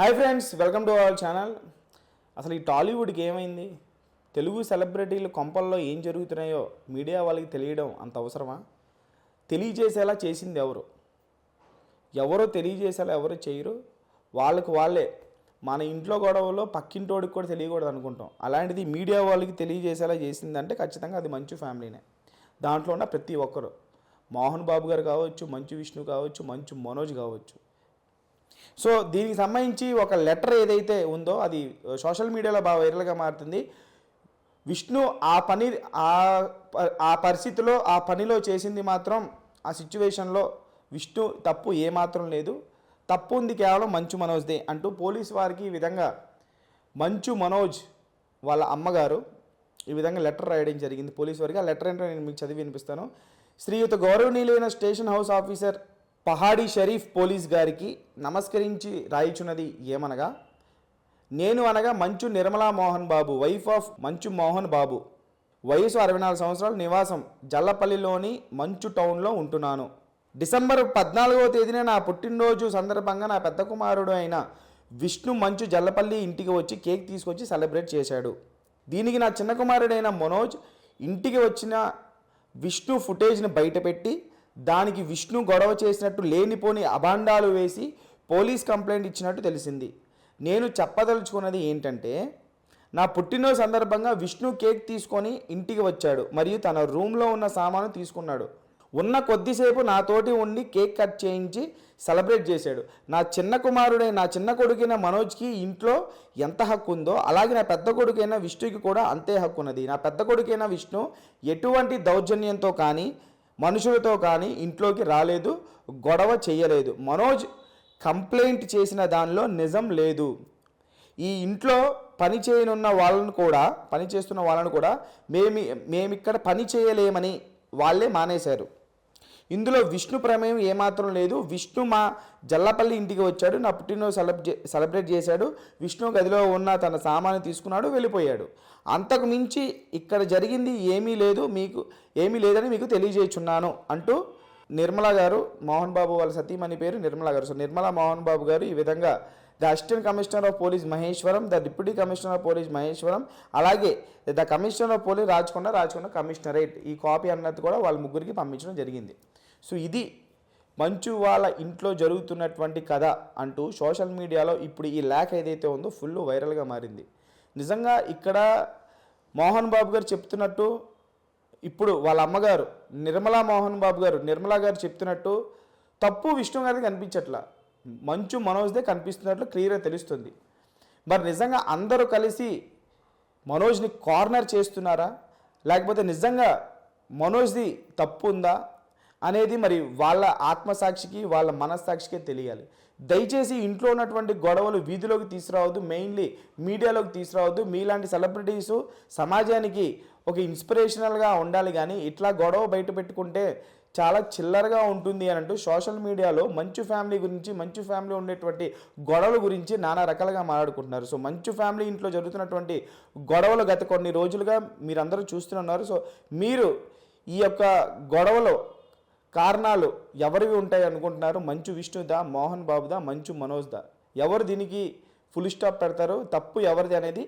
Hi friends, welcome to our channel. అసలు ఈ టాలీవుడ్కి ఏమైంది? తెలుగు సెలబ్రిటీలు కొంపల్లో ఏం జరుగుతున్నాయో మీడియా వాళ్ళకి తెలియడం అంత అవసరమా? తెలియజేసేలా చేసింది ఎవరో తెలియజేసేలా ఎవరు చేయరు. వాళ్ళే మన ఇంట్లో గొడవలో పక్కింటోడికి కూడా తెలియకూడదు అనుకుంటాం. అలాంటిది మీడియా వాళ్ళకి తెలియజేసేలా చేసిందంటే ఖచ్చితంగా అది మంచు ఫ్యామిలీనే. దాంట్లో ఉన్న ప్రతి ఒక్కరు, మోహన్ బాబు గారు కావచ్చు, మంచు విష్ణు కావచ్చు, మంచు మనోజ్ కావచ్చు. సో దీనికి సంబంధించి ఒక లెటర్ ఏదైతే ఉందో అది సోషల్ మీడియాలో బాగా వైరల్గా మారుతుంది. విష్ణు ఆ పరిస్థితిలో ఆ పనిలో చేసింది మాత్రం, ఆ సిచ్యువేషన్లో విష్ణు తప్పు ఏమాత్రం లేదు, తప్పు ఉంది కేవలం మంచు మనోజ్దే అంటూ పోలీస్ వారికి ఈ విధంగా మంచు మనోజ్ వాళ్ళ అమ్మగారు ఈ విధంగా లెటర్ రాయడం జరిగింది పోలీస్ వారికి. ఆ లెటర్ ఏంటో నేను మీకు చదివి వినిపిస్తాను. శ్రీయుత గౌరవనీయులైన station house officer Pahadi Sharif police గారికి నమస్కరించి రాయిచున్నది ఏమనగా, నేను అనగా మంచు నిర్మలా మోహన్ బాబు, వైఫ్ ఆఫ్ మంచు మోహన్ బాబు, వయసు 64 సంవత్సరాలు, నివాసం జల్లపల్లిలోని మంచు టౌన్లో ఉంటున్నాను. డిసెంబర్ 14వ తేదీన నా పుట్టినరోజు సందర్భంగా నా పెద్ద కుమారుడు అయిన విష్ణు మంచు జల్లపల్లి ఇంటికి వచ్చి కేక్ తీసుకొచ్చి సెలబ్రేట్ చేశాడు. దీనికి నా చిన్న కుమారుడైన మనోజ్ ఇంటికి వచ్చిన విష్ణు ఫుటేజ్ని బయటపెట్టి దానికి విష్ణు గొడవ చేసినట్టు లేనిపోని అభాండాలు వేసి పోలీస్ కంప్లైంట్ ఇచ్చినట్టు తెలిసింది. నేను చెప్పదలుచుకున్నది ఏంటంటే, నా పుట్టినరోజు సందర్భంగా విష్ణు కేక్ తీసుకొని ఇంటికి వచ్చాడు మరియు తన రూమ్లో ఉన్న సామాను తీసుకున్నాడు. ఉన్న కొద్దిసేపు నాతోటి ఉండి కేక్ కట్ చేయించి సెలబ్రేట్ చేశాడు. నా చిన్న కొడుకైన మనోజ్కి ఇంట్లో ఎంత హక్కు ఉందో అలాగే నా పెద్ద కొడుకైన విష్ణుకి కూడా అంతే హక్కు ఉన్నది. నా పెద్ద కొడుకైన విష్ణు ఎటువంటి దౌర్జన్యంతో కానీ మనుషులతో కానీ ఇంట్లోకి రాలేదు, గొడవ చేయలేదు. మనోజ్ కంప్లైంట్ చేసిన దానిలో నిజం లేదు. ఈ ఇంట్లో పని చేస్తున్న వాళ్ళను కూడా మేమిక్కడ పని చేయలేమని వాళ్ళే మానేశారు. ఇందులో విష్ణు ప్రమేయం ఏమాత్రం లేదు. విష్ణు మా జల్లపల్లి ఇంటికి వచ్చాడు, నా పుట్టినరోజు సెలబ్రేట్ చేశాడు, విష్ణు గదిలో ఉన్న తన సామాను తీసుకున్నాడు, వెళ్ళిపోయాడు. అంతకు మించి ఇక్కడ జరిగింది ఏమీ లేదని మీకు తెలియజేస్తున్నాను అంటూ నిర్మలా గారు, మోహన్ బాబు వాళ్ళ సతీమణి పేరు నిర్మలా గారు. సో నిర్మలా మోహన్ బాబు గారు ఈ విధంగా the assistant commissioner of police Maheshwaram, the deputy commissioner of police Maheshwaram, అలాగే the commissioner of police Rachakonda commissionerate ఈ కాపీ అన్నది కూడా వాళ్ళ ముగ్గురికి పంపించడం జరిగింది. సో ఇది మంచు వాళ్ళ ఇంట్లో జరుగుతున్నటువంటి కథ అంటూ సోషల్ మీడియాలో ఇప్పుడు ఈ ల్యాక్ ఏదైతే ఉందో ఫుల్ వైరల్గా మారింది. నిజంగా ఇక్కడ మోహన్ బాబు గారు చెప్తున్నట్టు, ఇప్పుడు వాళ్ళ అమ్మగారు నిర్మలా గారు చెప్తున్నట్టు తప్పు విష్ణు గారికి కనిపించట్లా, మంచు మనోజ్దే కనిపిస్తున్నట్లు క్లియర్గా తెలుస్తుంది. మరి నిజంగా అందరూ కలిసి మనోజ్ని కార్నర్ చేస్తున్నారా, లేకపోతే నిజంగా మనోజ్ది తప్పు ఉందా అనేది మరి వాళ్ళ ఆత్మసాక్షికి వాళ్ళ మనస్సాక్షికే తెలియాలి. దయచేసి ఇంట్లో ఉన్నటువంటి గొడవలు వీధిలోకి తీసుకురావద్దు, మెయిన్లీ మీడియాలోకి తీసుకురావద్దు. మీలాంటి సెలబ్రిటీసు సమాజానికి ఒక ఇన్స్పిరేషనల్గా ఉండాలి, కానీ ఇట్లా గొడవ బయట పెట్టుకుంటే చాలా చిల్లరగా ఉంటుంది అని అంటూ సోషల్ మీడియాలో మంచు ఫ్యామిలీ ఉండేటువంటి గొడవల గురించి నానా రకాలుగా మాట్లాడుకుంటున్నారు. సో మంచు ఫ్యామిలీ ఇంట్లో జరుగుతున్నటువంటి గొడవలు గత కొన్ని రోజులుగా మీరందరూ చూస్తున్నారు. సో మీరు ఈ యొక్క గొడవలో కారణాలు ఎవరివి ఉంటాయి అనుకుంటున్నారు? మంచు విష్ణుదా, మోహన్ బాబుదా, మంచు మనోజ్దా? ఎవరు దీనికి ఫుల్ స్టాప్ పెడతారు, తప్పు ఎవరిది అనేది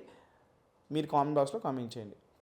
మీరు కామెంట్ బాక్స్లో కామెంట్ చేయండి.